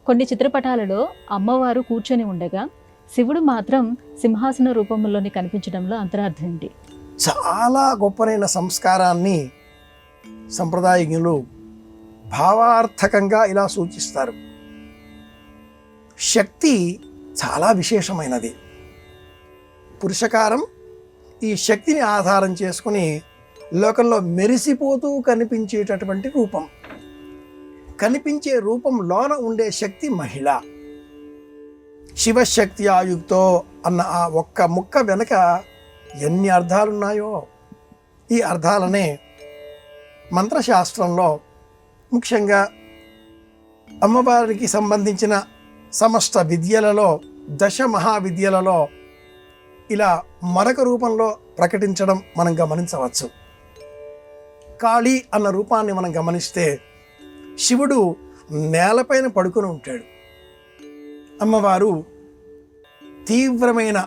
కొన్ని చిత్రపటాలలో అమ్మవారు కూర్చొని ఉండగా శివుడు మాత్రం సింహాసన రూపంలోని కనిపించడంలో అంతరార్థం ఏంటి? చాలా గొప్పనైన సంస్కారాన్ని సంప్రదాయజ్ఞులు భావార్థకంగా ఇలా సూచిస్తారు. శక్తి చాలా విశేషమైనది. పురుషకారం ఈ శక్తిని ఆధారం చేసుకుని లోకంలో మెరిసిపోతూ కనిపించేటటువంటి రూపం. కనిపించే రూపంలోన ఉండే శక్తి మహిళ. శివశక్తి ఆయుక్తో అన్న ఆ ఒక్క ముక్క వెనక ఎన్ని అర్థాలున్నాయో. ఈ అర్థాలనే మంత్రశాస్త్రంలో ముఖ్యంగా అమ్మవారికి సంబంధించిన సమస్త విద్యలలో, దశ మహావిద్యలలో ఇలా మరొక రూపంలో ప్రకటించడం మనం గమనించవచ్చు. కాళీ అన్న రూపాన్ని మనం గమనిస్తే శివుడు నేలపైన పడుకొని ఉంటాడు. అమ్మవారు తీవ్రమైన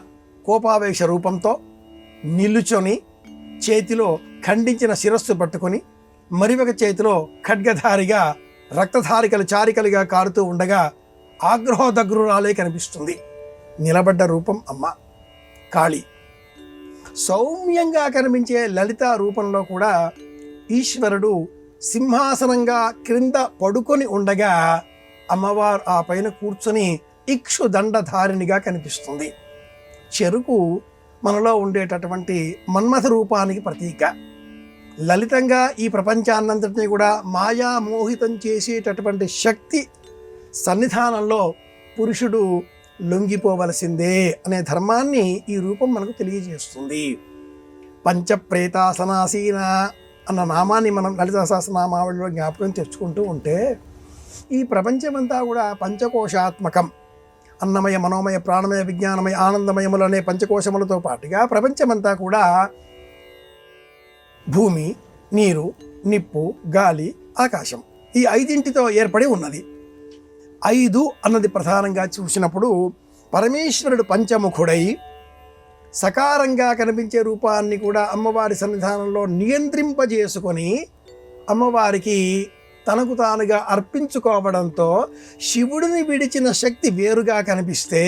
కోపావేశ రూపంతో నిలుచొని చేతిలో ఖండించిన శిరస్సు పట్టుకొని మరి ఒక చేతిలో ఖడ్గధారిగా రక్తధారికలు చారికలుగా కారుతూ ఉండగా ఆగ్రహోదగ్రురాలే కనిపిస్తుంది. నిలబడ్డ రూపం అమ్మ కాళీ. సౌమ్యంగా కనిపించే లలిత రూపంలో కూడా ఈశ్వరుడు సింహాసనంగా క్రింద పడుకొని ఉండగా అమ్మవారు ఆ పైన కూర్చొని ఇక్షుదండధారిణిగా కనిపిస్తుంది. చెరుకు మనలో ఉండేటటువంటి మన్మథ రూపానికి ప్రతీక. లలితంగా ఈ ప్రపంచాన్నంతటినీ కూడా మాయామోహితం చేసేటటువంటి శక్తి సన్నిధానంలో పురుషుడు లొంగిపోవలసిందే అనే ధర్మాన్ని ఈ రూపం మనకు తెలియజేస్తుంది. పంచప్రేతాసనాసీన అన్న నామాన్ని మనం లలితా సహస్రనామావళిలో జ్ఞాపకం తెచ్చుకుంటూ ఉంటే ఈ ప్రపంచమంతా కూడా పంచకోశాత్మకం. అన్నమయ, మనోమయ, ప్రాణమయ, విజ్ఞానమయ, ఆనందమయములు అనే పంచకోశములతో పాటుగా ప్రపంచమంతా కూడా భూమి, నీరు, నిప్పు, గాలి, ఆకాశం ఈ ఐదింటితో ఏర్పడి ఉన్నది. 5 అన్నది ప్రధానంగా చూసినప్పుడు పరమేశ్వరుడు పంచముఖుడై సకారంగా కనిపించే రూపాన్ని కూడా అమ్మవారి సన్నిధానంలో నియంత్రింపజేసుకొని అమ్మవారికి తనకు తానుగా అర్పించుకోవడంతో శివుడిని విడిచిన శక్తి వేరుగా కనిపిస్తే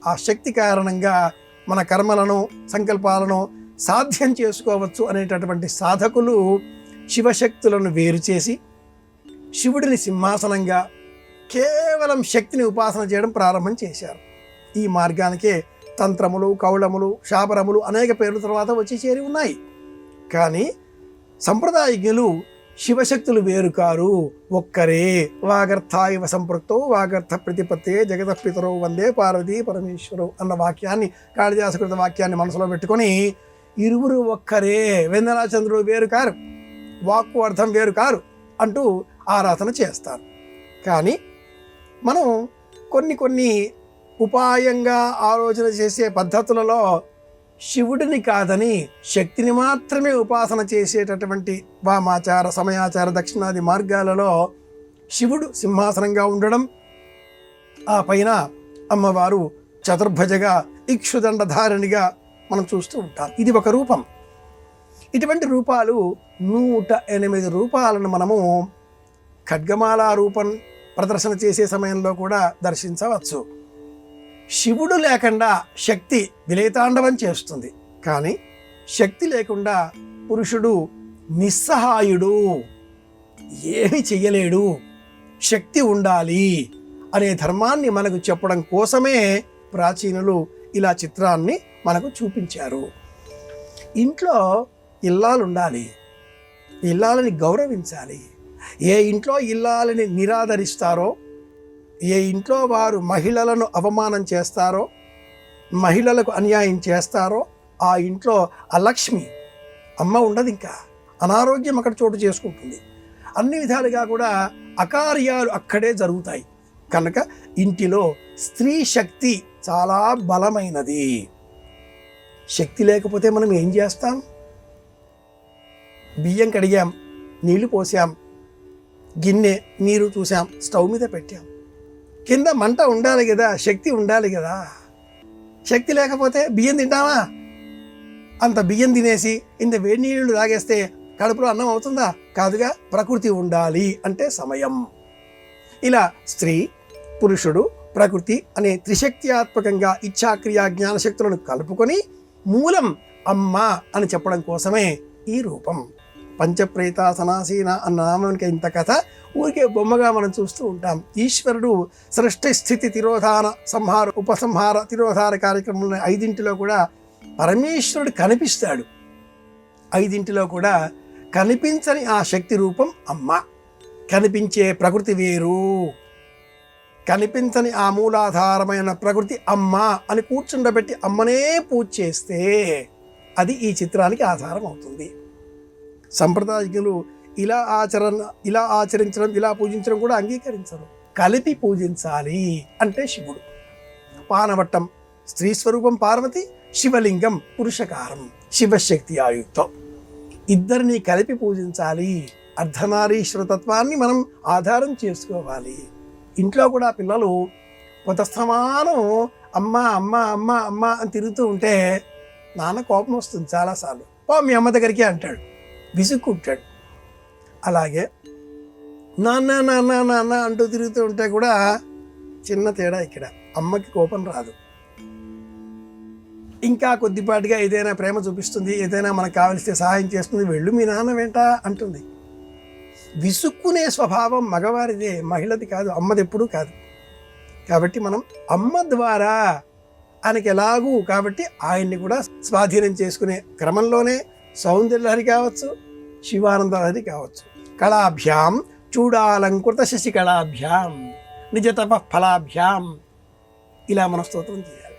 ఆ శక్తి కారణంగా మన కర్మలను, సంకల్పాలను సాధ్యం చేసుకోవచ్చు అనేటటువంటి సాధకులు శివశక్తులను వేరు చేసి శివుడిని సింహాసనంగా కేవలం శక్తిని ఉపాసన చేయడం ప్రారంభం చేశారు. ఈ మార్గానికే తంత్రములు, కౌళములు, శాపరములు అనేక పేర్ల తర్వాత వచ్చి చేరి ఉన్నాయి. కానీ సంప్రదాయజ్ఞులు శివశక్తులు వేరు కారు, ఒక్కరే. వాగర్థాయివ సంపృక్తో వాగర్థ ప్రతిపత్తే జగత పితరో వందే పార్వతీ పరమేశ్వరు అన్న వాక్యాన్ని, కాళిదాసకృత వాక్యాన్ని మనసులో పెట్టుకొని ఇరువురు ఒక్కరే, వెందనాచంద్రుడు వేరు కారు, వాక్కు అర్థం వేరు కారు అంటూ ఆరాధన చేస్తారు. కానీ మనం కొన్ని ఉపాయంగా ఆలోచన చేసే పద్ధతులలో శివుడిని కాదని శక్తిని మాత్రమే ఉపాసన చేసేటటువంటి వామాచార, సమయాచార, దక్షిణాది మార్గాలలో శివుడు సింహాసనంగా ఉండడం, ఆ పైన అమ్మవారు చతుర్భుజగా ఇక్షుదండధారిణిగా మనం చూస్తూ ఉంటాం. ఇది ఒక రూపం. ఇటువంటి రూపాలు 108 రూపాలను మనము ఖడ్గమాల రూపం ప్రదర్శన చేసే సమయంలో కూడా దర్శించవచ్చు. శివుడు లేకుండా శక్తి విలయతాండవం చేస్తుంది. కానీ శక్తి లేకుండా పురుషుడు నిస్సహాయుడు, ఏమి చెయ్యలేడు. శక్తి ఉండాలి అనే ధర్మాన్ని మనకు చెప్పడం కోసమే ప్రాచీనులు ఇలా చిత్రాన్ని మనకు చూపించారు. ఇంట్లో ఇల్లాలు ఉండాలి, ఇల్లాలని గౌరవించాలి. ఏ ఇంట్లో ఇల్లాలని నిరాదరిస్తారో, ఏ ఇంట్లో వారు మహిళలను అవమానం చేస్తారో, మహిళలకు అన్యాయం చేస్తారో ఆ ఇంట్లో అలక్ష్మి అమ్మ ఉండదు. ఇంకా అనారోగ్యం అక్కడ చోటు చేసుకుంటుంది. అన్ని విధాలుగా కూడా అకార్యాలు అక్కడే జరుగుతాయి. కనుక ఇంటిలో స్త్రీ శక్తి చాలా బలమైనది. శక్తి లేకపోతే మనం ఏం చేస్తాం? బియ్యం కడిగాం, నీళ్లు పోసాం, గిన్నె నీరు చూసాం, స్టవ్ మీద పెట్టాం. కింద మంట ఉండాలి కదా, శక్తి ఉండాలి కదా. శక్తి లేకపోతే బియ్యం తింటామా? అంత బియ్యం తినేసి ఇంత వేడి నీళ్ళు తాగేస్తే కడుపులో అన్నం అవుతుందా? కాదుగా. ప్రకృతి ఉండాలి అంటే సమయం. ఇలా స్త్రీ, పురుషుడు ప్రకృతి అనే త్రిశక్త్యాత్మకంగా ఇచ్ఛాక్రియా జ్ఞానశక్తులను కలుపుకొని మూలం అమ్మ అని చెప్పడం కోసమే ఈ రూపం. పంచప్రేత సనాసీన అన్న నామానికి ఇంత కథ ఊరికే బొమ్మగా మనం చూస్తూ ఉంటాం. ఈశ్వరుడు సృష్టి స్థితి తిరోధాన సంహార ఉపసంహార తిరోధార కార్యక్రమంలో 5 కూడా పరమేశ్వరుడు కనిపిస్తాడు. 5 కూడా కనిపించని ఆ శక్తి రూపం అమ్మ. కనిపించే ప్రకృతి వేరు, కనిపించని ఆ మూలాధారమైన ప్రకృతి అమ్మ అని కూర్చుండబెట్టి అమ్మనే పూజ చేస్తే అది ఈ చిత్రానికి ఆధారం అవుతుంది. సంప్రదాయజ్ఞులు ఇలా ఆచరించడం ఇలా పూజించడం కూడా అంగీకరించరు. కలిపి పూజించాలి అంటే శివుడు. పానవట్టం స్త్రీ స్వరూపం పార్వతి, శివలింగం పురుషకారం శివశక్తి ఆయుక్తం. ఇద్దరిని కలిపి పూజించాలి. అర్ధనారీశ్వర తత్వాన్ని మనం ఆధారం చేసుకోవాలి. ఇంట్లో కూడా పిల్లలు కొంత స్థమానం అమ్మ అమ్మ అమ్మ అమ్మ అని తిరుగుతూ ఉంటే నాన్న కోపం వస్తుంది. చాలాసార్లు పో మీ అమ్మ దగ్గరికి అంటాడు, విసుక్కుంటాడు. అలాగే నాన్న నాన్న నాన్న అంటూ తిరుగుతూ ఉంటే కూడా చిన్న తేడా ఇక్కడ, అమ్మకి కోపం రాదు. ఇంకా కొద్దిపాటిగా ఏదైనా ప్రేమ చూపిస్తుంది, ఏదైనా మనకు కావలిస్తే సహాయం చేస్తుంది, వెళ్ళు మీ నాన్న వెంట అంటుంది. విసుక్కునే స్వభావం మగవారిదే, మహిళది కాదు, అమ్మది ఎప్పుడూ కాదు. కాబట్టి మనం అమ్మ ద్వారా ఆయనకి ఎలాగూ కాబట్టి ఆయన్ని కూడా స్వాధీనం చేసుకునే క్రమంలోనే సౌందర్యలహరి కావచ్చు, శివానందలహరి కావచ్చు. కళాభ్యాం చూడాలంకృత శశికళాభ్యాం నిజతప ఫలాభ్యాం ఇలా మన స్తోత్రం చేయాలి.